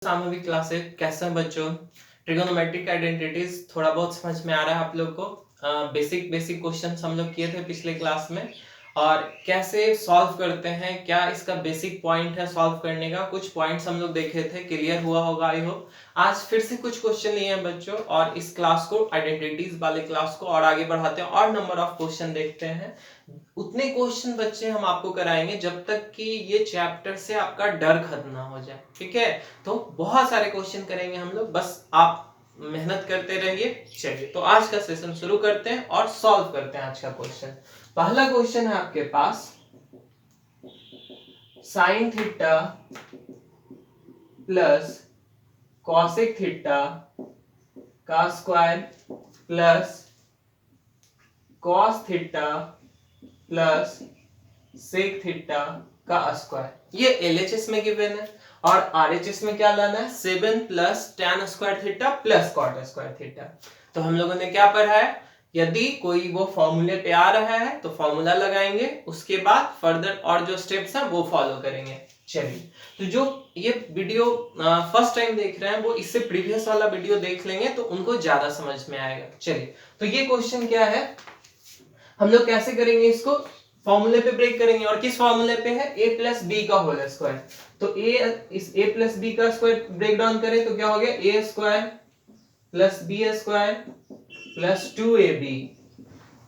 सामूहिक क्लासेस कैसे हैं बच्चों। ट्रिगोनोमेट्रिक आइडेंटिटीज थोड़ा बहुत समझ में आ रहा है आप लोग को। बेसिक बेसिक क्वेश्चंस हम लोग किए थे पिछले क्लास में और कैसे सॉल्व करते हैं, क्या इसका बेसिक पॉइंट है सॉल्व करने का, कुछ पॉइंट्स हम लोग देखे थे। क्लियर हुआ होगा आई होप। आज फिर से कुछ क्वेश्चन लिए हैं बच्चों और इस क्लास को, आइडेंटिटीज वाले क्लास को और आगे बढ़ाते हैं और नंबर ऑफ क्वेश्चन देखते हैं। उतने क्वेश्चन बच्चे हम आपको कराएंगे जब तक कि ये चैप्टर से आपका डर खत्म ना हो जाए, ठीक है। तो बहुत सारे क्वेश्चन करेंगे हम लोग, बस आप मेहनत करते रहिए। चलिए तो आज का सेशन शुरू करते हैं और सॉल्व करते हैं आज का क्वेश्चन। पहला क्वेश्चन है आपके पास, sine theta plus cosec theta का square plus cos theta plus sec theta का स्क्वायर। ये एलएचएस में गिवन है और आरएचएस में क्या लाना है, 7 plus tan square theta plus cot square theta. तो हम लोगों ने क्या पढ़ा है, यदि कोई वो फॉर्मूले पे आ रहा है तो फॉर्मूला लगाएंगे, उसके बाद फर्दर और जो स्टेप्स हैं वो फॉलो करेंगे। चलिए तो जो ये वीडियो फर्स्ट टाइम देख रहे हैं वो इससे प्रीवियस वाला वीडियो देख लेंगे तो उनको ज्यादा समझ में आएगा। चलिए तो ये क्वेश्चन क्या है, हम लोग कैसे करेंगे इसको, फॉर्मूले पे ब्रेक करेंगे। और किस फॉर्मूले पे है, a प्लस बी का होल स्क्वायर। तो इस a प्लस बी का स्क्वायर ब्रेक डाउन करें तो क्या हो गया, a square plus B square plus 2ab।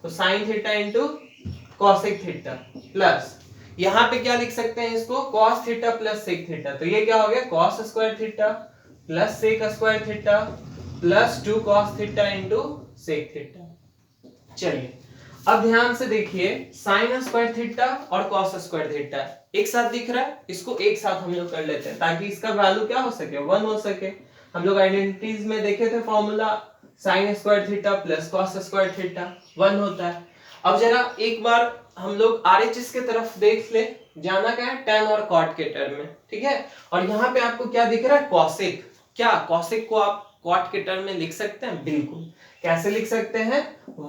तो sine theta into cosec theta plus, यहां पे क्या लिख सकते हैं इसको, cos theta plus sec theta. तो ये क्या हो गया, cos square theta plus sec square theta plus 2 cos theta into sec theta. चलिए अब ध्यान से देखिए, साइन स्क्वायर थीटा और कॉस स्क्वायर थीटा एक साथ दिख रहा है, इसको एक साथ हम लोग कर लेते हैं ताकि इसका वैल्यू क्या हो सके, 1 हो सके। हम लोग आइडेंटिटीज में देखे थे formula, sign square theta plus cos square theta 1 होता है। अब जरा एक बार हम लोग आरएचएस के तरफ देख ले, जाना क्या है, tan और cot के टर्म में, ठीक है। और यहाँ पे आपको क्या दिख रहा है, कॉसेक। क्या कॉसेक को आप cot के टर्म में लिख सकते हैं, बिल्कुल। कैसे लिख सकते हैं,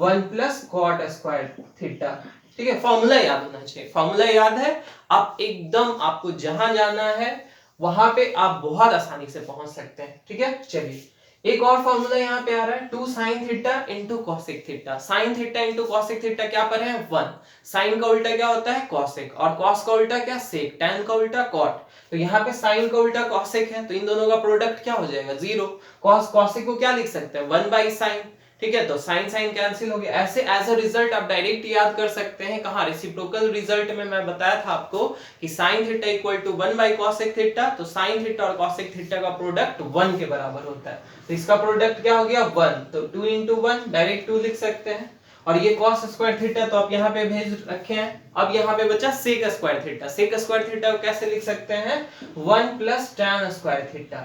1 प्लस कॉट स्क्वायर थीटा, ठीक है। फॉर्मूला याद होना चाहिए, फॉर्मूला याद है, आप एकदम, आपको जहां जाना है वहां पे आप बहुत आसानी से पहुंच सकते हैं, ठीक है। चलिए एक और फॉर्मूला यहाँ पे आ रहा है, 2 sine theta into cosec theta. Sign theta into cosec theta क्या पर है, 1। साइन का उल्टा क्या होता है, कॉसेक, और कॉस का उल्टा क्या, सेक, टैन का उल्टा कॉट। तो यहाँ पे साइन का उल्टा कॉसेक है तो इन दोनों का प्रोडक्ट क्या हो जाएगा, 0। कॉस कॉसेक को क्या लिख सकते हैं, 1 बाई साइन, ठीक है। तो साइन साइन कैंसिल हो गया। ऐसे एज अ रिजल्ट आप डायरेक्ट याद कर सकते हैं, कहां, रेसिप्रोकल रिजल्ट में मैं बताया था आपको कि sine theta equal to 1 by cosec theta. तो साइन थीटा और कॉसेक थीटा का प्रोडक्ट 1 के बराबर होता है। तो इसका प्रोडक्ट क्या हो गया, 1। तो 2 इंटू 1 डायरेक्ट 2 लिख सकते हैं। और ये cos स्क्वायर थीटा तो आप यहाँ पे भेज रखे हैं। अब यहाँ पे बचा sec square theta. sec square theta को कैसे लिख सकते हैं, 1 प्लस tan स्क्वायर थीटा,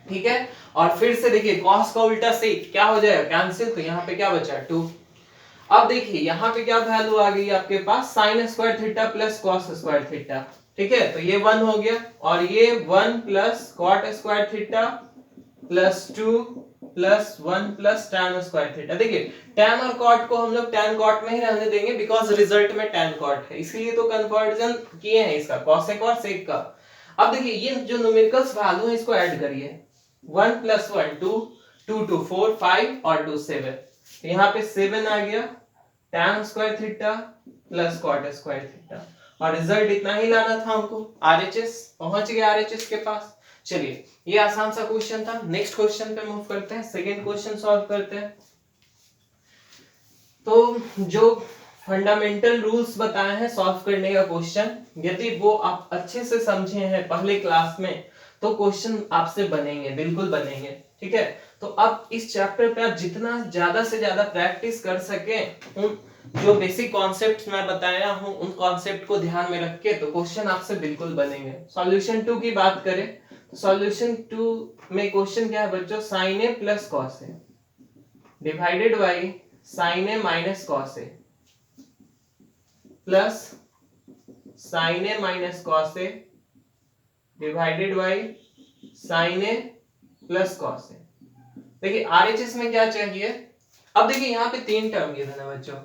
ठीक है। और फिर से देखिए cos का उल्टा sec क्या हो जाएगा, कैंसिल। तो यहाँ पे क्या बचा, 2। अब देखिए यहाँ पे क्या वैल्यू आ गई आपके पास, sin square theta plus cos square theta, ठीक है। तो ये 1 हो गया और ये 1 plus cot square theta plus 2 plus 1 plus tan square theta. देखिए tan और cot को हम लोग tan cot में ही रहने देंगे बिकॉज रिजल्ट में tan cot है, इसलिए तो कन्वर्जन किए हैं इसका, cosec और sec का। अब देखिए ये जो न्यूमेरिकल्स वैल्यू है इसको ऐड करिए, 1 प्लस 1 2, 2 2 4 5 और 2 7। तो यहाँ पे 7 आ गया, tan square theta plus cot square theta. और रिजल्ट इतना ही लाना था हमको, आरएचएस पहुंच गए आरएचएस के पास। चलिए ये आसान सा क्वेश्चन था। नेक्स्ट क्वेश्चन पे मूव करते हैं, सेकंड क्वेश्चन सॉल्व करते हैं। तो जो फंडामेंटल रूल्स बताए हैं सॉल्व करने का क्वेश्चन, यदि वो आप अच्छे से समझे हैं पहले क्लास में तो क्वेश्चन आपसे बनेंगे, बिल्कुल बनेंगे, ठीक है। तो अब इस चैप्टर पे आप जितना ज्यादा से ज्यादा प्रैक्टिस कर सके, उन जो बेसिक कॉन्सेप्ट्स मैं बताया हूं उन कॉन्सेप्ट को ध्यान में रख के तो क्वेश्चन आपसे बिल्कुल बनेंगे। सॉल्यूशन 2 की बात करें तो सॉल्यूशन 2 में क्वेश्चन क्या है बच्चों, sin a plus cos a divided by sin a minus cos a plus sin a minus cos a divided by sin a plus cos a। देखिए आरएचएस में क्या चाहिए, अब देखिए यहाँ पे 3 टर्म गिवन है बच्चों,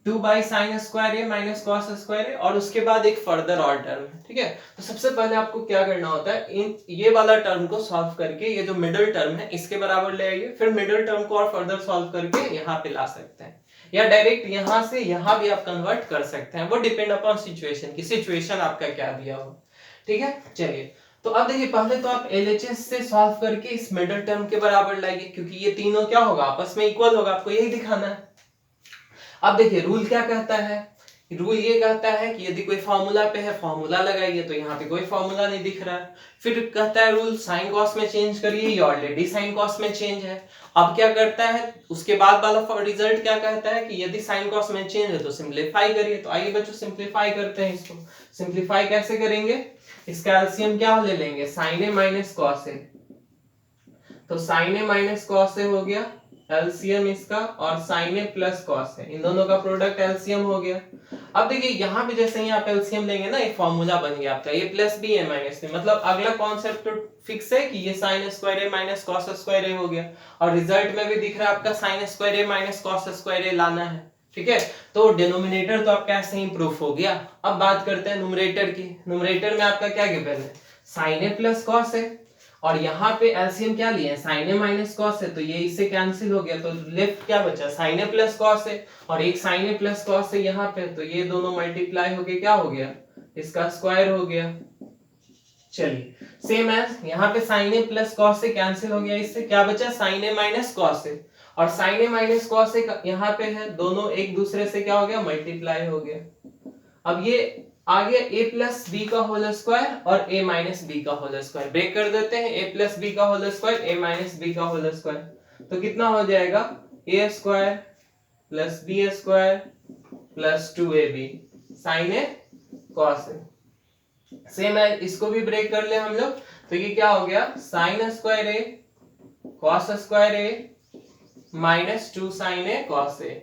2 by sine square A minus cos square A, और उसके बाद एक फर्दर और टर्म है, ठीक है। तो सबसे पहले आपको क्या करना होता है, इन ये वाला टर्म को सॉल्व करके ये जो मिडिल टर्म है इसके बराबर ले आइए, फिर मिडिल टर्म को और फर्दर सॉल्व करके यहाँ पे ला सकते हैं, या डायरेक्ट यहाँ से यहाँ भी आप कन्वर्ट कर सकते हैं, वो डिपेंड अपॉन सिचुएशन की, सिचुएशन आपका क्या दिया हो, ठीक है। चलिए, तो अब देखिए पहले तो आप LHS से सॉल्व करके इस मिडिल टर्म के बराबर लाइए, क्योंकि ये तीनों क्या होगा, आपस में इक्वल होगा, आपको यही दिखाना है। अब देखिए रूल क्या कहता है, रूल ये कहता है कि यदि कोई फार्मूला पे है फॉर्मूला लगाइए, तो यहाँ पे कोई फार्मूला नहीं दिख रहा है। फिर कहता है रूल साइन कॉस में चेंज करिए, ये ऑलरेडी साइन कॉस में चेंज है। अब क्या करता है, उसके बाद वाला रिजल्ट क्या कहता है कि यदि साइन कॉस में चेंज है तो सिंपलीफाई करिए। तो आइए बच्चों सिंपलीफाई करते हैं इसको। सिंपलीफाई कैसे करेंगे, इसका एलसीएम क्या ले लेंगे, sign A minus cos A, तो sign A minus cos A हो गया एलसीएम इसका, और साइन ए प्लस कॉस है, इन दोनों का प्रोडक्ट एलसीएम हो गया। अब देखिए यहाँ पे जैसे ही आप एलसीएम लेंगे ना, एक फॉर्मूला बन गया आपका ए plus B a minus B, मतलब अगला कॉन्सेप्ट तो फिक्स है कि ये sign square A minus cos square ए हो गया, और रिजल्ट में भी दिख रहा है आपका sign square A minus cos square ए लाना है, ठीक है। तो डिनोमिनेटर तो आपका ऐसे ही प्रूफ हो गया। अब बात करते हैं न्यूमरेटर की। न्यूमरेटर में आपका क्या गिवन है, साइन ए प्लस कॉस है, और यहाँ पे एलसीएम क्या लिए, साइन ए माइनस कॉस है, तो ये इससे कैंसिल हो गया, तो लेफ्ट क्या बचा, साइन ए प्लस कॉस है, और एक साइन ए प्लस कॉस है यहाँ पे, तो ये दोनों मल्टीप्लाई होके क्या हो गया, इसका स्क्वायर हो गया। चलिए, सेम एज यहाँ पे साइन ए प्लस कॉस से कैंसिल हो गया, इससे क्या बचा, साइन ए माइनस कॉस है, और साइन ए माइनस कॉस से यहाँ पे है, दोनों एक दूसरे से क्या हो गया, मल्टीप्लाई हो गया। अब ये आ गया a प्लस बी का होल स्क्वायर और a माइनस बी का होल स्क्वायर, ब्रेक कर देते हैं, a प्लस बी का whole square a minus b का होल स्क्वायर, तो कितना हो जाएगा, a square plus B square plus 2ab sine a cos a. Same है, इसको भी ब्रेक कर ले हम लोग, तो ये क्या हो गया, sine square A cos square A minus 2 sign a cos ए,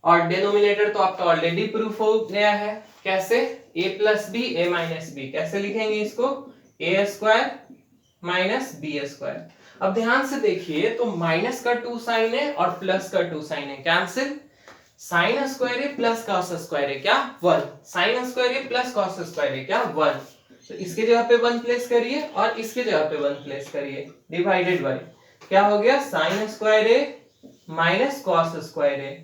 और डिनोमिनेटर तो आपका ऑलरेडी प्रूफ हो गया है, कैसे, a plus B a minus b, कैसे लिखेंगे इसको, a square minus B square. अब ध्यान से देखिए, तो माइनस का 2 साइन है और प्लस का 2 साइन है, कैंसिल, साइन स्क्वायर है प्लस कॉस स्क्वायर है क्या 1, साइन स्क्वायर है प्लस कॉस स्क्वायर है क्या 1, तो इसके जगह पे 1 प्लेस करिए और इसके जगह पे 1 प्लेस करिए, डिवाइडेड बाय क्या हो गया, साइन स्क्वायर है माइनस कॉस स्क्वायर है।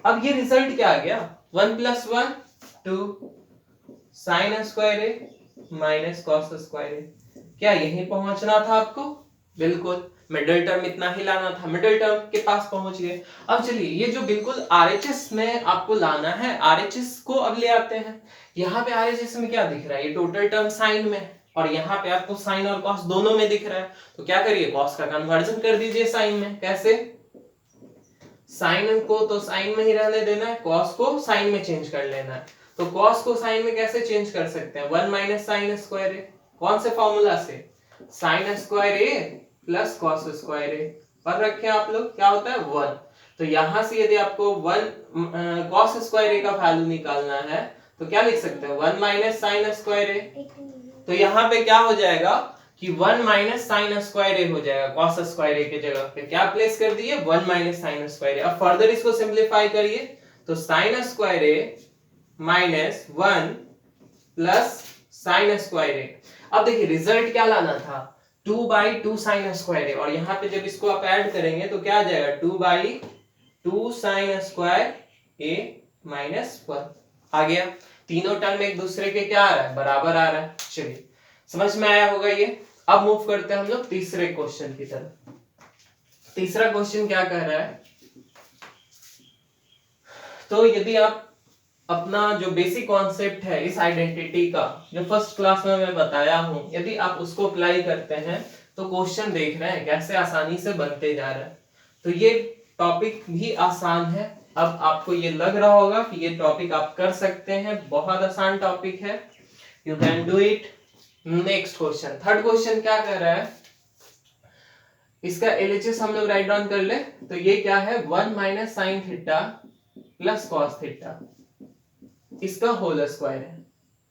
अब ये रिजल्ट क्या आ गया, 1 plus 1 2 sign square A minus cos square ए। क्या यहीं पहुंचना था आपको, बिल्कुल, मिडिल टर्म इतना ही लाना था, मिडिल टर्म के पास पहुंच गए। अब चलिए, ये जो बिल्कुल आरएचएस में आपको लाना है, आरएचएस को अब ले आते हैं। यहाँ पे आरएचएस में क्या दिख रहा है, ये टोटल टर्म साइन में, और यहाँ पे आपको साइन और कॉस दोनों में दिख रहा है, तो क्या करिए, कॉस का कन्वर्जन कर दीजिए साइन में। कैसे, साइन को तो साइन में ही रहने देना है, कॉस को साइन में चेंज कर लेना है। तो कॉस को साइन में कैसे चेंज कर सकते हैं, 1 माइनस साइन स्क्वायर ए, कौन से फॉर्मूला से, साइन स्क्वायर ए प्लस कॉस स्क्वायर ए, पढ़ रखे आप लोग, क्या होता है 1। तो यहां से यदि आपको 1 कॉस स्क्वायर ए का वैल्यू निकालना है, तो क्या लिख सकते हैं, 1 माइनस साइन स्क्वायर ए, तो यहाँ पे क्या हो जाएगा कि 1 माइनस साइन स्क्वायर ए हो जाएगा, कॉस स्क्वायर ए के जगह पे क्या प्लेस कर दिए, 1 माइनस साइन स्क्वायर ए। अब फर्दर इसको सिंपलीफाई करिए, तो sign square A minus 1 plus sign square ए। अब देखिए रिजल्ट क्या लाना था, 2 बाई 2 साइन स्क्वायर ए, और यहाँ पे जब इसको आप ऐड करेंगे तो क्या आ जाएगा, 2 by 2 sign square A minus 1 आ गया। तीनों टर्म एक दूसरे के क्या आ रहा है, बराबर आ रहा है। चलिए, समझ में आया होगा ये। अब मूव करते हैं हम लोग तीसरे क्वेश्चन की तरफ। तीसरा क्वेश्चन क्या कह रहा है, तो यदि आप अपना जो बेसिक कॉन्सेप्ट है इस आइडेंटिटी का, जो फर्स्ट क्लास में मैं बताया हूं, यदि आप उसको अप्लाई करते हैं तो क्वेश्चन देख रहे हैं कैसे आसानी से बनते जा रहा है। तो ये टॉपिक भी आसान है। अब आपको ये लग रहा होगा कि ये टॉपिक आप कर सकते हैं, बहुत आसान टॉपिक है, you can do it. Next question, third question क्या कह रहा है, इसका एलएचएस हम लोग राइट डाउन कर ले, तो ये क्या है, 1 minus sign theta plus cos theta, इसका होल स्क्वायर है,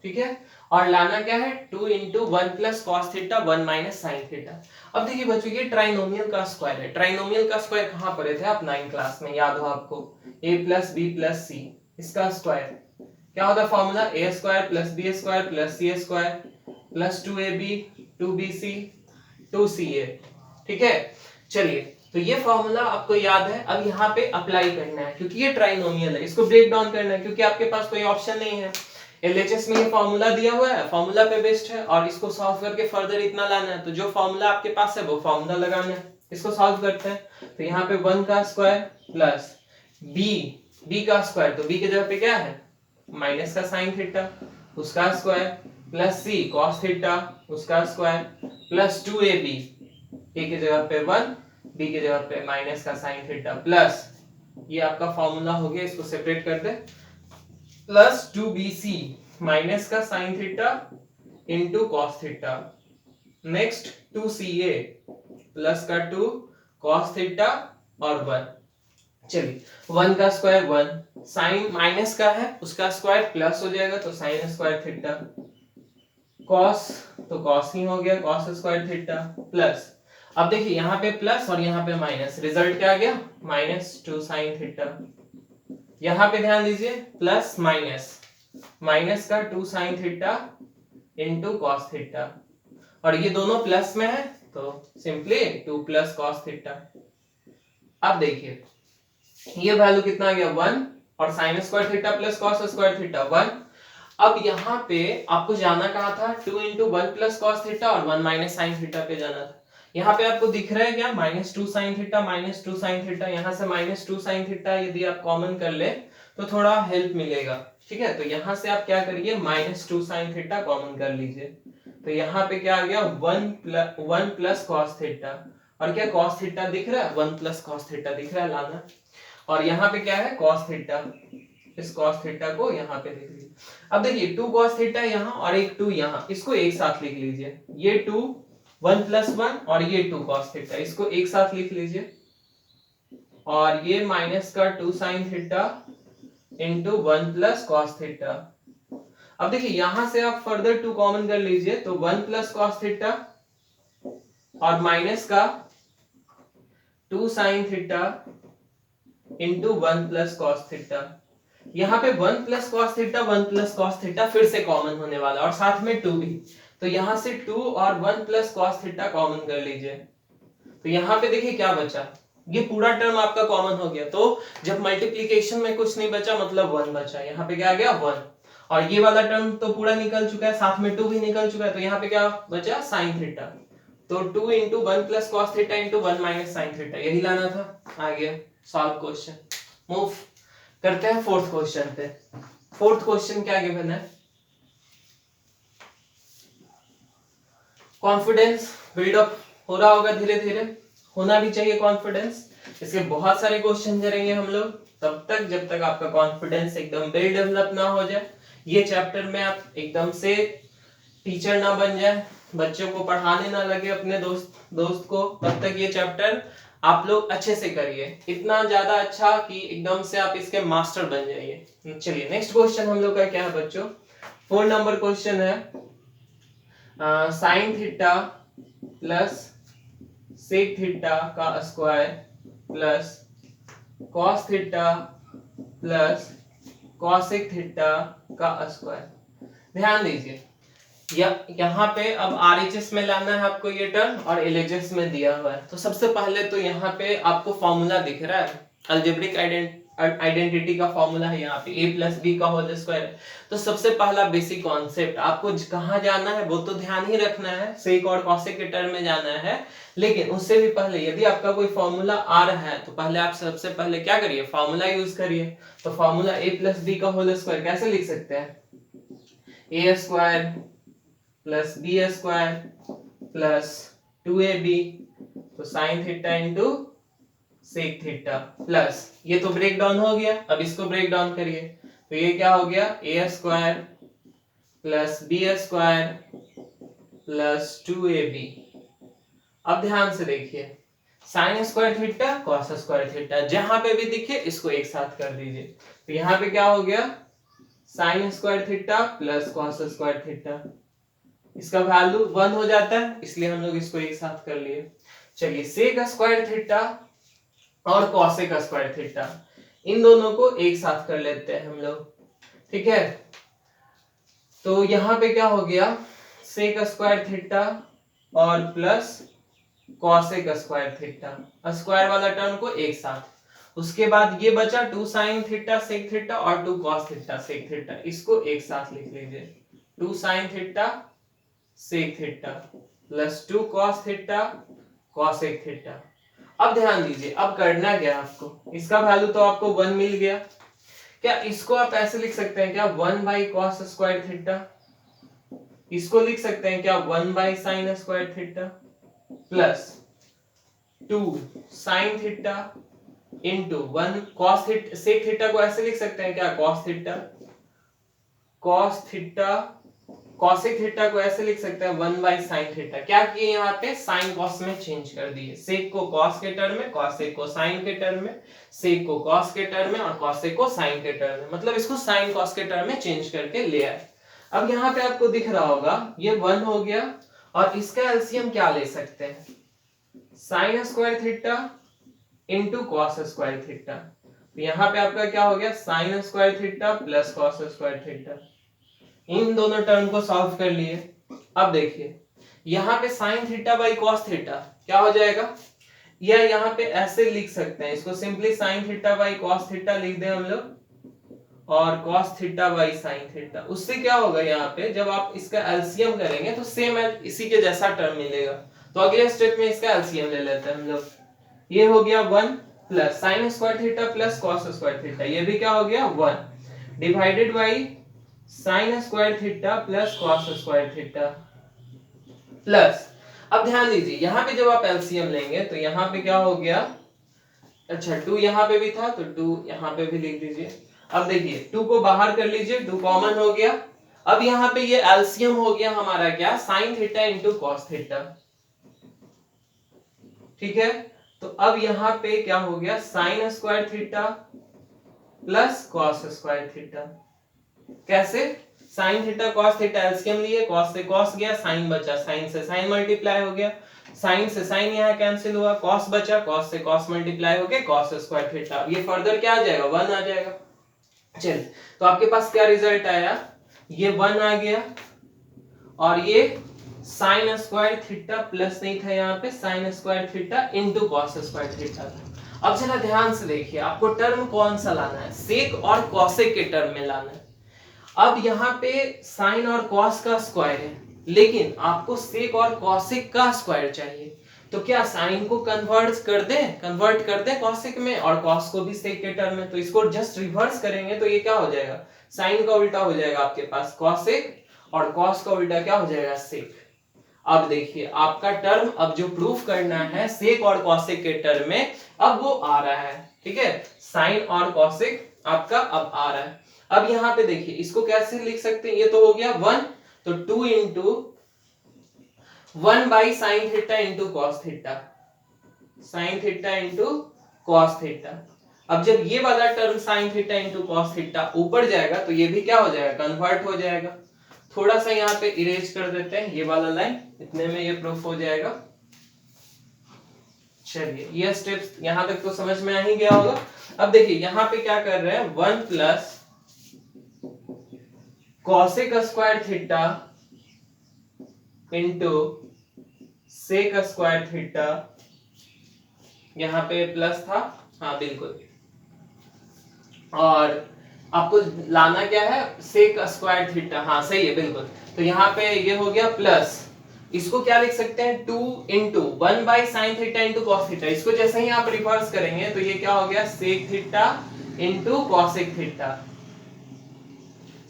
ठीक है, और लाना क्या है, 2 into 1 plus cos theta 1 minus sine theta. अब देखिए बच्चों, ये ट्राइनोमियल का स्क्वायर है। ट्राइनोमियल का स्क्वायर कहाँ पढ़े थे आप 9th क्लास में, याद हो आपको, A plus B plus C, इसका स्क्वायर क्या होता है formula, A square plus B square plus C square plus 2ab 2bc 2ca। ठीक है, चलिए तो ये फॉर्मूला आपको याद है। अब यहाँ पे अप्लाई करना है क्योंकि ये ट्राइनोमियल है, इसको ब्रेक डाउन करना है क्योंकि आपके पास कोई ऑप्शन नहीं है। एलएचएस में ये फॉर्मूला दिया हुआ है, फॉर्मूला पे बेस्ड है और इसको सॉल्व करके फर्दर इतना लाना है, तो जो फॉर्मूला आपके पास है वो फॉर्मूला लगाना है। इसको सॉल्व करते हैं तो यहाँ पे 1 का स्क्वायर प्लस बी का स्क्वायर, तो बी की जगह पे क्या है माइनस का साइन थीटा उसका स्क्वायर प्लस सी कॉस थीटा उसका स्क्वायर प्लस 2ab, ए की जगह पे 1 बी की जगह पे माइनस का साइन थीटा प्लस ये आपका फॉर्मूला हो गया, इसको सेपरेट कर दे, प्लस 2bc माइनस का sign theta into cos theta, next 2ca plus का 2 कॉस थीटा और 1। चलिए 1 का स्क्वायर 1, साइन माइनस का है उसका स्क्वायर प्लस हो जाएगा तो साइन स्क्वायर थीटा, कॉस तो कॉस ही हो गया कॉस स्क्वायर थीटा प्लस, अब देखिए यहाँ पे प्लस और यहाँ पे माइनस, रिजल्ट क्या आ गया -2 साइन थीटा। यहाँ पे ध्यान दीजिए प्लस माइनस का 2 sine theta into cos theta, और ये दोनों प्लस में है तो सिंपली 2 प्लस कॉस थीटा। अब देखिए ये वैल्यू कितना आ गया 1 और sign square theta plus cos square theta 1। अब यहाँ पे आपको जाना कहाँ था 2 इंटू 1 प्लस कॉस थीटा और 1 माइनस साइन थीटा पे जाना था। यहाँ पे आपको दिख रहा है क्या -2 साइन थीटा -2 साइन थीटा, यहाँ से -2 साइन थीटा यदि आप कॉमन कर ले तो थोड़ा हेल्प मिलेगा। ठीक है, तो यहाँ से आप क्या करिए -2 साइन थीटा कॉमन कर लीजिए, तो यहाँ पे क्या आ गया 1 प्लस कॉस थीटा, और क्या कॉस थीटा दिख रहा है 1 प्लस कॉस थीटा दिख रहा है लाना, और यहाँ पे क्या है कॉस थीटा, इस कॉस थीटा को यहाँ पे लिख लीजिए। अब देखिए 2 कॉस थीटा यहाँ और एक 2 यहाँ, इसको एक साथ लिख लीजिए, ये 2 1 प्लस 1 और ये 2 कॉस थीटा, इसको एक साथ लिख लीजिए, और ये माइनस का 2 sine theta into 1 plus cos theta. अब देखिए यहां से आप फर्दर 2 कॉमन कर लीजिए तो 1 प्लस कॉस थीटा और माइनस का 2 sine theta into 1 plus cos theta. यहाँ पे 1 plus cos theta 1 plus cos theta फिर से कॉमन होने वाला और साथ में 2 भी, तो यहाँ से 2 और 1 प्लस कॉस थीटा कॉमन कर लीजिए, तो यहाँ पे देखिए क्या बचा, ये पूरा टर्म आपका कॉमन हो गया, तो जब मल्टीप्लिकेशन में कुछ नहीं बचा मतलब 1 बचा, यहाँ पे क्या आ गया 1, और ये वाला टर्म तो पूरा निकल चुका है, साथ में 2 भी निकल चुका है, तो यहाँ पे क्या बचा साइन थीटा, तो 2 into 1 plus cos theta into 1 minus sine theta, यही लाना था। आ गया सॉल्व क्वेश्चन। मूव करते हैं फोर्थ क्वेश्चन पे। फोर्थ क्वेश्चन क्या गिवन है, कॉन्फिडेंस बिल्डअप हो रहा होगा धीरे धीरे, होना भी चाहिए कॉन्फिडेंस, इसके बहुत सारे क्वेश्चन करेंगे हम लोग तब तक जब तक आपका कॉन्फिडेंस एकदम वेल डेवलप ना हो जाए, ये चैप्टर में आप एकदम से टीचर ना बन जाए, बच्चों को पढ़ाने ना लगे अपने दोस्त को, तब तक ये चैप्टर आप लोग अच्छे से करिए, इतना ज्यादा अच्छा कि एकदम से आप इसके मास्टर बन जाइए। चलिए नेक्स्ट क्वेश्चन हम लोग का क्या है बच्चों, 4 नंबर क्वेश्चन है, sine theta plus sec theta का square plus cos theta plus cosec theta का स्क्वायर। ध्यान दीजिए यहाँ पे अब आरएचएस में लाना है आपको ये टर्म और एलएचएस में दिया हुआ है, तो सबसे पहले तो यहाँ पे आपको फॉर्मूला दिख रहा है, अलजेब्रिक आइडेंटिटी का फॉर्मूला है यहाँ पे a प्लस बी का होल स्क्वायर, तो सबसे पहला बेसिक कॉन्सेप्ट आपको कहाँ जाना है वो तो ध्यान ही रखना है, सेक और कॉसेक के टर्म में जाना है, लेकिन उससे भी पहले यदि आपका कोई फॉर्मूला आ रहा है तो पहले आप सबसे पहले क्या करिए फॉर्मूला यूज करिए, तो फॉर्मूला a प्लस बी का होल स्क्वायर कैसे लिख सकते हैं, a square plus B square plus 2ab, तो sine theta into sec theta plus ये तो ब्रेक डाउन हो गया, अब इसको ब्रेक डाउन करिए, तो ये क्या हो गया a square plus B square plus 2ab। अब ध्यान से देखिए sine square theta cos square theta जहां पे भी दिखे इसको एक साथ कर दीजिए, तो यहाँ पे क्या हो गया sine square theta plus cos square theta, इसका वैल्यू 1 हो जाता है इसलिए हम लोग इसको एक साथ कर लिए। चलिए सेक स्क्वायर थीटा और कॉसेक स्क्वायर थीटा, इन दोनों को एक साथ कर लेते हैं हम लोग, ठीक है। तो यहाँ पे क्या हो गया, सेक स्क्वायर थीटा और plus cosec square theta, square वाला टर्म को एक साथ। उसके बाद ये बचा 2 साइन थीटा सेक थीटा और 2 कॉस थीटा सेक थीटा, इसको एक साथ लिख लीजिए। 2 sine theta sec theta plus 2 cos theta cosec theta. अब ध्यान दीजिए, अब करना क्या आपको, इसका वैल्यू तो आपको 1 मिल गया। क्या इसको आप ऐसे लिख सकते हैं क्या, 1 बाई कॉस स्क्वायर थीटा। इसको लिख सकते हैं क्या, 1 by sine square theta plus 2 sine theta into 1 cos theta. Sec theta को ऐसे लिख सकते हैं क्या, cos theta. Cos theta cosec theta को ऐसे लिख सकते हैं 1 बाई साइन थीटा। क्या किए यहाँ पे, साइन कॉस में चेंज कर दिए। सेक को कॉस के टर्म में, कॉसेक को साइन के टर्म में, सेक को कॉस के टर्म में और कॉसेक को साइन के टर्म में, मतलब इसको साइन कॉस के टर्म में चेंज करके ले आए। अब यहाँ पे आपको दिख रहा होगा ये 1 हो गया और इसका एलसीएम क्या ले सकते हैं, sine square theta into cos square theta. तो यहाँ पे आपका क्या हो गया, sine square theta plus cos square theta. इन दोनों टर्म को सॉल्व कर लिए। अब देखिए यहाँ पे sine theta by cos theta क्या हो जाएगा, या यहाँ पे ऐसे लिख सकते हैं इसको, simply sine theta by cos theta लिख दें हम लोग और cos theta by sine theta. उससे क्या होगा, यहाँ पे जब आप इसका एलसीएम करेंगे तो सेम इसी के जैसा टर्म मिलेगा। तो अगले स्टेप में इसका एलसीएम ले लेते हैं हम लोग। ये हो गया 1 plus sign square theta plus cos square theta, ये भी क्या हो गया 1 divided by sine square theta plus cos square theta plus. अब ध्यान दीजिए यहाँ पे जब आप एलसीएम लेंगे तो यहाँ पे क्या हो गया, अच्छा 2 यहाँ पे भी था तो 2 यहाँ पे भी लिख दीजिए। अब देखिए 2 को बाहर कर लीजिए, 2 कॉमन हो गया। अब यहाँ पे ये एलसीएम हो गया हमारा क्या, sine theta into cos theta, ठीक है। तो अब यहाँ पे क्या हो गया, sine square theta plus cos square theta. कैसे, sine theta cos theta LCM लिए, कॉस से कॉस गया, साइन बचा, साइन से साइन मल्टीप्लाई हो गया, साइन से साइन यहाँ कैंसिल हुआ, कॉस बचा, कॉस से कॉस मल्टीप्लाई हो गया, कॉस स्क्वायर थीटा। ये फर्दर क्या आ जाएगा, 1 आ जाएगा। चलिए तो आपके पास क्या रिजल्ट आया, ये 1 आ गया और ये साइन स्क्वायर थीटा प्लस नहीं था, यहाँ पे sign square theta into cos square theta था। अब जरा ध्यान से देखिए, आपको टर्म कौन सा लाना है, सेक और कॉसेक के टर्म में लाना है। अब यहाँ पे साइन और कॉस का स्क्वायर है, लेकिन आपको सेक और कॉसेक का स्क्वायर चाहिए। तो क्या साइन को कन्वर्ट कर दें कॉसेक में और कॉस को भी सेक के टर्म में। तो इसको जस्ट रिवर्स करेंगे तो ये क्या हो जाएगा, साइन का उल्टा हो जाएगा आपके पास कॉसेक और कॉस का उल्टा क्या हो जाएगा, सेक। अब देखिए आपका टर्म अब जो प्रूफ करना है सेक और कॉसेक के टर्म में, अब वो आ रहा है, ठीक है। साइन और कॉसेक आपका अब आ रहा है। अब यहाँ पे देखिए इसको कैसे लिख सकते हैं, ये तो हो गया 1, तो 2 into 1 by sign theta into cos theta, sign theta into cos theta. अब जब ये वाला term sign theta into cos theta ऊपर जाएगा तो ये भी क्या हो जाएगा, कन्वर्ट हो जाएगा। थोड़ा सा यहाँ पे इरेज कर देते हैं ये वाला लाइन, इतने में ये प्रूफ हो जाएगा। चलिए ये स्टेप्स यहाँ तक तो समझ में आ ही गया होगा। अब देखिए यहाँ पे क्या कर रहे हैं, 1 plus cosec square theta into sec square theta, यहाँ पे प्लस था, हाँ बिल्कुल, और आपको लाना क्या है, सेक स्क्वायर थीटा, हाँ सही है बिल्कुल। तो यहाँ पे ये हो गया प्लस, इसको क्या लिख सकते हैं, 2 into 1 by sign theta into cos theta. इसको जैसे ही आप रिवर्स करेंगे तो ये क्या हो गया, sec theta into cosec theta.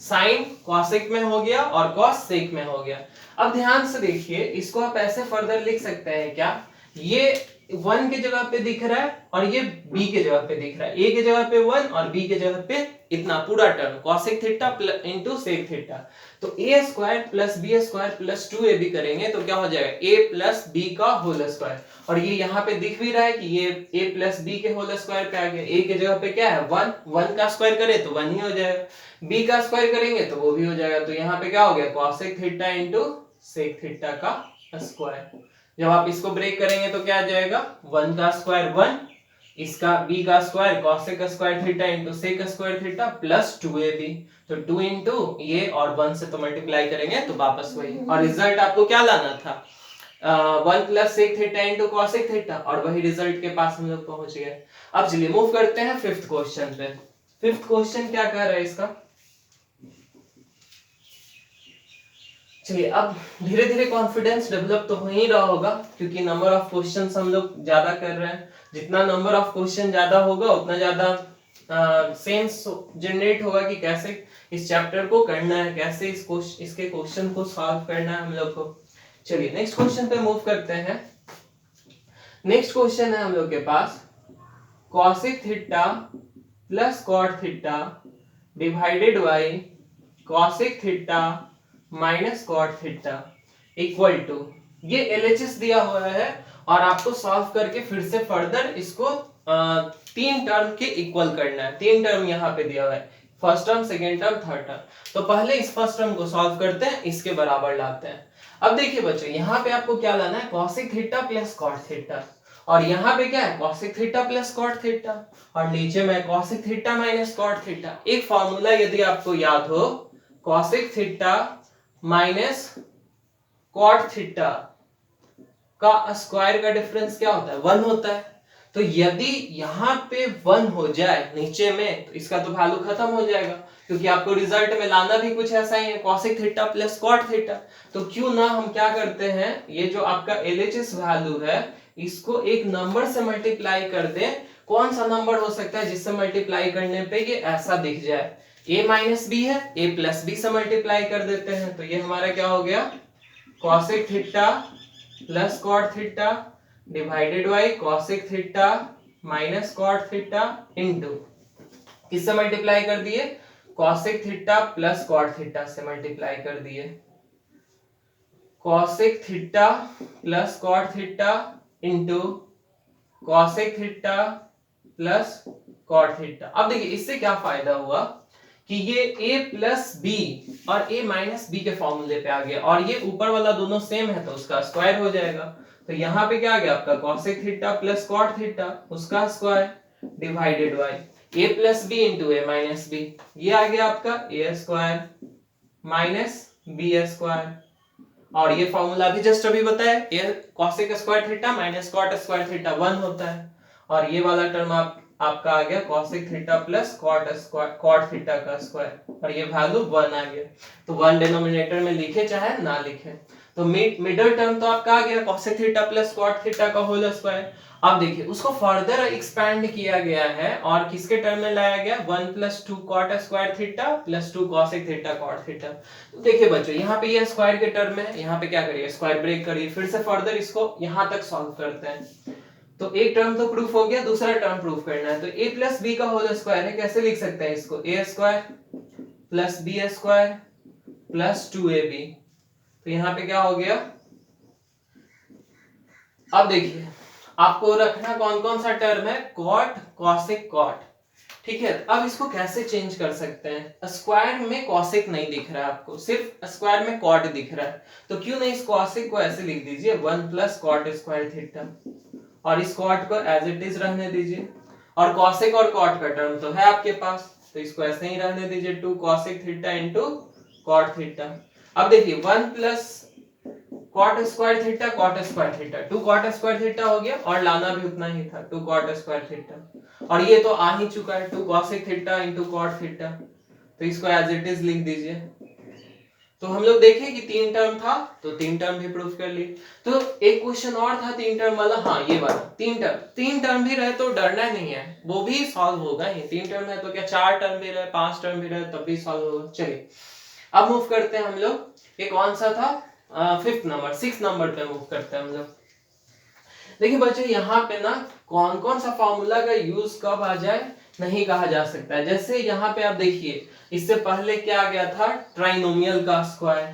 Sine cosec में हो गया और कॉस सेक में हो गया। अब ध्यान से देखिए इसको आप ऐसे फर्दर लिख सकते हैं क्या, ये 1 के जगह पे दिख रहा है और ये b के जगह पे दिख रहा है, a के जगह पे 1 और b के जगह पे इतना पूरा term cosec theta into sec theta. तो a square plus b square plus 2ab करेंगे तो क्या हो जाएगा, a प्लस b का होल स्क्वायर। और ये यहाँ पे दिख भी रहा है कि ये a प्लस b के होल स्क्वायर पे आ गया। a के जगह पे क्या है 1, 1 का स्क्वायर करें तो 1 ही हो जाएगा, b का स्क्वायर करेंगे तो वो भी हो जाएगा। तो यहाँ पे क्या हो गया, cosec theta into sec theta का स्क्वायर। जब आप इसको ब्रेक करेंगे तो क्या आ जाएगा, 1 का स्क्वायर 1 इसका b का square cosec square theta into sec square theta plus 2ab, तो 2 इंटू ये और 1 से तो मल्टीप्लाई करेंगे तो वापस वही, और रिजल्ट आपको क्या लाना था 1 plus sec theta into cosec theta, और वही रिजल्ट के पास हम लोग पहुंच गए। अब चलिए मूव करते हैं फिफ्थ क्वेश्चन पे। फिफ्थ क्वेश्चन क्या कह रहा है इसका, चलिए अब धीरे धीरे कॉन्फिडेंस डेवलप तो हो ही रहा होगा, क्योंकि नंबर ऑफ क्वेश्चंस हम लोग ज्यादा कर रहे हैं। जितना नंबर ऑफ क्वेश्चन ज्यादा होगा उतना ज्यादा सेंस जनरेट होगा कि कैसे इस चैप्टर को करना है, कैसे इसके क्वेश्चन को सॉल्व करना है हम लोग को। चलिए नेक्स्ट क्वेश्चन पे मूव करते हैं। नेक्स्ट क्वेश्चन है हम लोग के पास cosec theta plus cot theta divided by cosec theta minus cot theta equal to, ये एलएचएस दिया हुआ है और आपको सॉल्व करके फिर से फर्दर इसको तीन टर्म के इक्वल करना है। तीन टर्म यहाँ पे दिया हुआ है, first term, second term, third term. तो पहले इस फर्स्ट टर्म को सॉल्व करते हैं, इसके बराबर लाते हैं। अब देखिए बच्चों, यहाँ पे आपको क्या लाना है cosec theta plus cot theta, और यहाँ पे क्या है cosec theta plus cot theta, और नीचे में cosec theta minus cot theta. एक फॉर्मूला यदि आपको याद हो, cosec theta minus cot theta का स्क्वायर का डिफरेंस क्या होता है 1 होता है। तो यदि यहाँ पे 1 हो जाए नीचे में तो इसका तो वैल्यू खत्म हो जाएगा, क्योंकि आपको रिजल्ट में लाना भी कुछ ऐसा ही है cosec theta plus cot theta. तो क्यों ना हम क्या करते हैं, ये जो आपका LHS वैल्यू है इसको एक नंबर से मल्टीप्लाई कर दें। कौन सा नंबर हो सकता है जिससे मल्टीप्लाई करने पे ये ऐसा दिख जाए, a माइनस बी है, a प्लस बी से मल्टीप्लाई कर देते हैं। तो ये हमारा क्या हो गया cosec theta plus cot theta divided by cosec theta minus cot theta into किससे मल्टीप्लाई कर दिए, cosec theta plus cot theta से मल्टीप्लाई कर दिए, cosec theta plus cot theta into cosec theta plus cot theta. अब देखिए इससे क्या फायदा हुआ कि ये a प्लस बी और a माइनस बी के फॉर्मूले पे आ गया, और ये ऊपर वाला दोनों सेम है तो उसका स्क्वायर हो जाएगा। तो यहाँ पे क्या आ गया आपका cosec theta plus cot theta उसका square divided by a plus B into a minus B, ये आ गया आपका a square minus B square. और ये फॉर्मूला भी जस्ट अभी बताया, a cosec square theta minus cot square theta 1 होता है, और ये वाला टर्म आपका आ गया cosec theta plus cot theta का स्क्वायर, और ये वैल्यू 1 आ गया। तो 1 डिनोमिनेटर में लिखे चाहे ना लिखे, तो मिडिल टर्म तो आपका आ गया cosec theta plus cot theta का होल स्क्वायर। अब देखिए उसको फर्दर एक्सपैंड किया गया है और किसके टर्म में लाया गया 1 plus 2 cot square theta plus 2 cosec theta cot theta. तो देखिए बच्चों यहाँ पे ये स्क्वायर के टर्म में, यहाँ पे क्या करिए स्क्वायर ब्रेक करिए, फिर से फर्दर इसको यहाँ तक सॉल्व करते हैं। तो एक टर्म तो प्रूफ हो गया, दूसरा टर्म प्रूफ करना है। तो a प्लस बी का होल स्क्वायर है, कैसे लिख सकते हैं इसको, a square plus B square plus 2ab। तो यहाँ पे क्या हो गया, अब देखिए आपको रखना कौन कौन सा टर्म है, कॉट cosec कॉट, ठीक है। अब इसको कैसे चेंज कर सकते हैं, स्क्वायर में cosec नहीं दिख रहा है आपको, सिर्फ स्क्वायर में कॉट दिख रहा है, तो क्यों नहीं इस cosec को ऐसे लिख दीजिए 1 प्लस कॉट स्क्वायर थीटा, और इस कॉट को एज इट इज रहने दीजिए, और cosec और कॉट का टर्म तो है आपके पास तो इसको ऐसे ही रहने दीजिए 2 cosec theta into cot theta. अब देखिए 1 plus cot square theta cot square theta, 2 cot square theta हो गया, और लाना भी उतना ही था 2 कॉट स्क्वायर थीटा, और ये तो आ ही चुका है 2 cosec theta into cot theta, तो इसको एज इट इज लिख दीजिए। तो हम लोग देखें कि 3 टर्म था तो 3 टर्म भी प्रूफ कर लिए। तो एक क्वेश्चन और था 3 टर्म वाला, हाँ ये वाला 3 टर्म भी रहे तो डरना नहीं है, वो भी सॉल्व होगा। ये 3 टर्म है तो क्या 4 टर्म भी रहे 5 टर्म भी रहे तब भी सॉल्व होगा। चलिए अब मूव करते हैं हम लोग, ये कौन सा था 6 नंबर पे मूव करते हैं हम लोग। देखिए बच्चों यहाँ पे ना कौन कौन सा फॉर्मूला का यूज कब आ जाए नहीं कहा जा सकता है। जैसे यहाँ पे आप देखिए इससे पहले क्या आ गया था ट्राइनोमियल का स्क्वायर,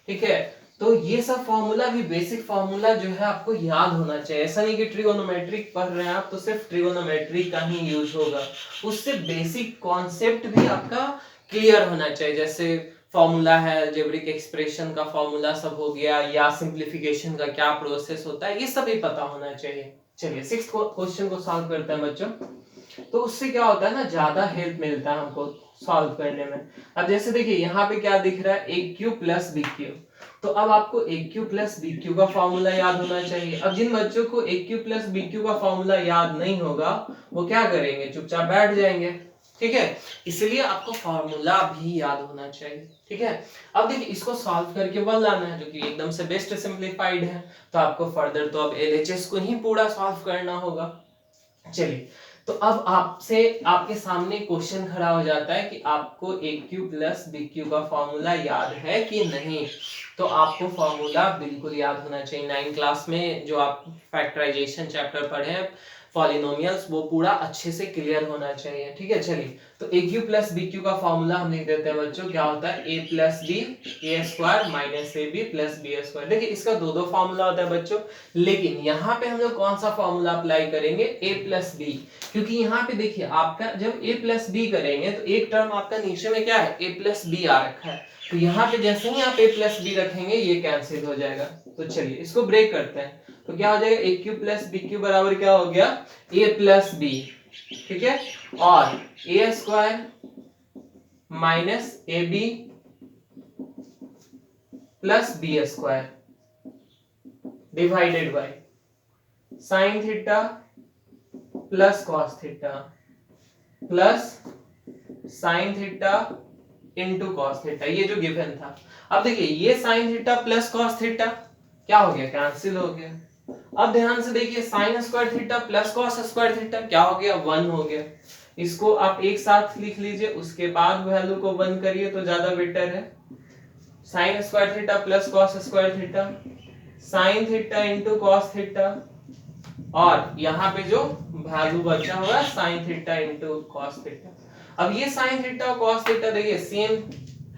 ठीक है। तो ये सब फॉर्मूला भी बेसिक फॉर्मूला जो है आपको याद होना चाहिए। ऐसा नहीं कि ट्रिगोनोमेट्रिक पढ़ रहे हैं आप तो सिर्फ ट्रिगोनोमेट्री का ही यूज होगा, उससे बेसिक कॉन्सेप्ट भी आपका क्लियर होना चाहिए। जैसे फॉर्मूला है, अलजेब्रिक एक्सप्रेशन का फॉर्मूला सब हो गया, या सिंप्लीफिकेशन का क्या प्रोसेस होता है, ये सभी पता होना चाहिए। चलिए 6th क्वेश्चन को सॉल्व करते हैं बच्चों। तो उससे क्या होता है ना, ज्यादा हेल्प मिलता है हमको सॉल्व करने में। अब जैसे देखिए यहाँ पे क्या दिख रहा है, ए क्यू प्लस बी क्यू। तो अब आपको ए क्यू प्लस बी क्यू का फॉर्मूला याद होना चाहिए। अब जिन बच्चों को ए क्यू प्लस बी क्यू का फॉर्मूला याद नहीं होगा वो क्या करेंगे, चुपचाप बैठ जाएंगे। ठीक है, इसलिए आपको फॉर्मूला भी याद होना चाहिए। ठीक है, अब देखिए इसको सॉल्व करके वन लाना है, जो कि एकदम से बेस्ट सिंप्लीफाइड है। तो आपको फर्दर तो अब एलएचएस को ही पूरा सॉल्व करना होगा। चलिए, तो अब आपसे आपके सामने क्वेश्चन खड़ा हो जाता है कि आपको ए क्यू प्लस बी क्यू का फॉर्मूला याद है कि नहीं। तो आपको फॉर्मूला बिल्कुल याद होना चाहिए। 9th क्लास में जो आप फैक्टराइजेशन चैप्टर पढ़े हैं, पॉलिनोमियल्स, वो पूरा अच्छे से क्लियर होना चाहिए। ठीक है, चलिए तो A cube plus B cube का फॉर्मूला हम लिख देते हैं बच्चों। क्या होता है, A plus B A square minus A B plus B square. देखिए इसका दो फॉर्मूला होता है बच्चों, लेकिन यहाँ पे हम लोग कौन सा फॉर्मूला अप्लाई करेंगे, ए प्लस बी। क्योंकि यहाँ पे देखिए आपका जब ए प्लस बी करेंगे तो एक टर्म आपका नीचे में क्या है, ए प्लस बी आ रखा है। तो यहाँ पे जैसे ही आप ए प्लस बी रखेंगे ये कैंसिल हो जाएगा। तो चलिए इसको ब्रेक करते हैं। तो क्या हो जाएगा, ए क्यू प्लस बी क्यू बराबर क्या हो गया, ए प्लस बी। ठीक है, और A square minus A B plus B square divided by sine theta plus cos theta plus sine theta into cos theta, ये जो गिवन था। अब देखिए ये sine theta plus cos theta क्या हो गया, कैंसिल हो गया। अब ध्यान से देखिए sine square theta plus cos square theta क्या हो गया, 1 हो गया। इसको आप एक साथ लिख लीजिए, उसके बाद वैल्यू को 1 करिए तो ज्यादा बेटर है। Sign square theta plus cos square theta, sign theta into cos theta, और यहाँ पे जो वैल्यू बचा हुआ है sine theta into cos theta. अब ये साइन थीटा और कॉस थीटा देखिए सेम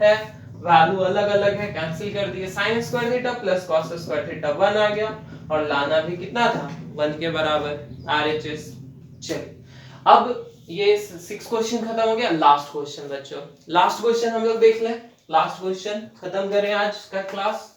है, वैल्यू अलग अलग है, कैंसिल कर दिए। Sign square theta plus cos square theta 1 आ गया, और लाना भी कितना था, 1 के बराबर आरएचएस। चलिए अब ये 6 क्वेश्चन खत्म हो गया। लास्ट क्वेश्चन बच्चों, लास्ट क्वेश्चन हम लोग देख लें। लास्ट क्वेश्चन खत्म करें आज का क्लास।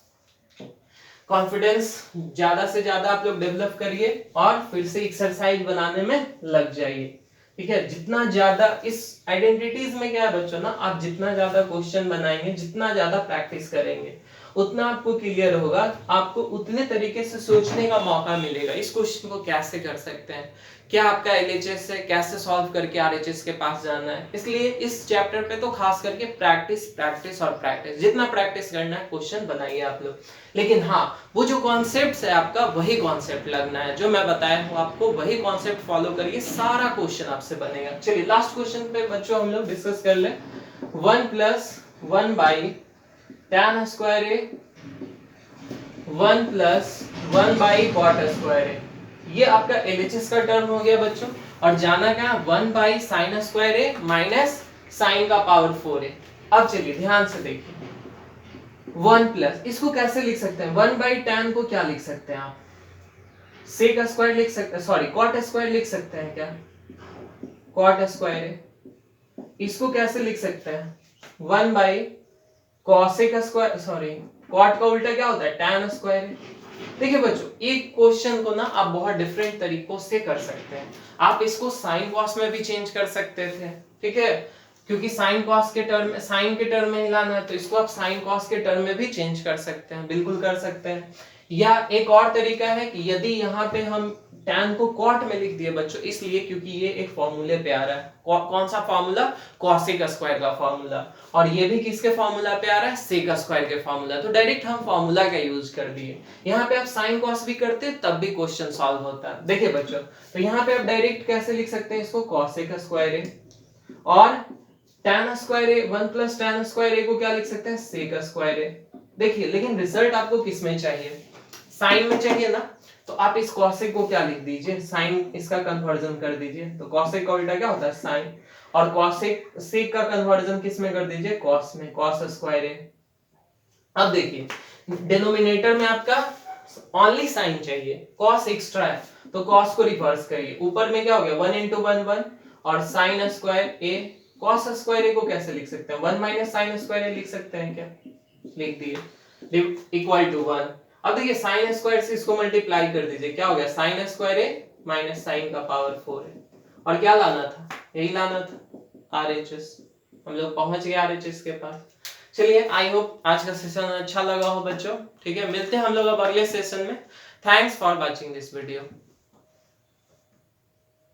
कॉन्फिडेंस ज्यादा से ज्यादा आप लोग डेवलप करिए और फिर से एक्सरसाइज बनाने में लग जाइए। ठीक है, जितना ज्यादा इस आइडेंटिटीज में क्या है बच्चों ना, आप जितना ज्यादा क्वेश्चन बनाएंगे, जितना ज्यादा प्रैक्टिस करेंगे, उतना आपको क्लियर होगा, आपको उतने तरीके से सोचने का मौका मिलेगा। इस क्वेश्चन को कैसे कर सकते हैं, क्या आपका एलएचएस है, कैसे सॉल्व करके आरएचएस के पास जाना है। इसलिए इस चैप्टर पे तो खास करके प्रैक्टिस प्रैक्टिस और प्रैक्टिस, जितना प्रैक्टिस करना है क्वेश्चन बनाइए आप लोग। लेकिन हाँ, वो जो कॉन्सेप्ट है आपका वही कॉन्सेप्ट लगना है, जो मैं बताया हूँ आपको वही कॉन्सेप्ट फॉलो करिए, सारा क्वेश्चन आपसे बनेगा। चलिए लास्ट क्वेश्चन पे बच्चों हम लोग डिस्कस कर ले। 1 plus 1 by tan square A 1 plus 1 by cot square A, ये आपका एलएचएस का टर्म हो गया बच्चों। और जाना क्या, 1 by sine square A minus sine का पावर 4a। अब चलिए ध्यान से देखिए, 1 प्लस, इसको कैसे लिख सकते हैं, 1 बाई tan को क्या लिख सकते हैं आप, सेक स्क्वायर लिख सकते हैं, सॉरी कॉट स्क्वायर लिख सकते हैं क्या, कॉट स्क्वायर ए। इसको कैसे लिख सकते हैं, 1 by cosec square, sorry cot का उल्टा क्या होता है, tan स्क्वायर। देखिए बच्चों, एक क्वेश्चन को ना आप बहुत डिफरेंट तरीकों से कर सकते हैं। आप इसको साइन कॉस में भी चेंज कर सकते थे, ठीक है, क्योंकि साइन कॉस के टर्म में, साइन के टर्म में लाना है, तो इसको आप साइन कॉस के टर्म में भी चेंज कर सकते हैं, बिल्कुल कर सकते हैं। या एक और तरीका है कि यदि यहाँ पे हम tan को कॉट में लिख दिए बच्चों, इसलिए क्योंकि ये एक फॉर्मूले पे आ रहा है। कौन सा फॉर्मूला, कॉसेक स्क्वायर का फॉर्मूला, और ये भी किसके फॉर्मूला पे आ रहा है, सेक स्क्वायर के फॉर्मूला। तो डायरेक्ट हम फॉर्मूला का यूज कर दिए। यहाँ पे आप साइन कॉस भी करते तब भी क्वेश्चन सॉल्व होता है। देखिए बच्चों, तो यहाँ पे आप डायरेक्ट कैसे लिख सकते हैं इसको, कॉसेक स्क्वायर ए, और tan square A 1 plus tan square ए को क्या लिख सकते हैं, सेक स्क्वायर ए। देखिए लेकिन रिजल्ट आपको किस में चाहिए, साइन में चाहिए ना, तो आप इस कॉसेक को क्या लिख दीजिए, साइन, इसका कन्वर्जन कर दीजिए। तो कॉसेक का उल्टा क्या होता है, साइन, और कॉसेक सेक का कन्वर्जन किस में कर दीजिए, कॉस में, कॉस स्क्वायर ए। अब देखिए डिनोमिनेटर में आपका ओनली साइन चाहिए, कॉस एक्स्ट्रा है, तो कॉस को रिवर्स करिए। ऊपर में क्या हो गया, 1 into 1 1, और साइन स्क्वायर ए cos स्क्वायर ए को कैसे लिख सकते हैं 1 माइनस साइन स्क्वायर ए लिख सकते हैं क्या, लिख दिए इक्वल टू 1। अब देखिए साइन स्क्वायर से इसको मल्टीप्लाई कर दीजिए, क्या हो गया sine square A minus sine का पावर 4 है। और क्या लाना था, यही लाना था RHS, हम लोग पहुंच गए RHS के पास। चलिए आई होप आज का सेशन अच्छा लगा हो बच्चों, ठीक है मिलते हैं हम लोग अब अगले सेशन में। Thanks for watching this video.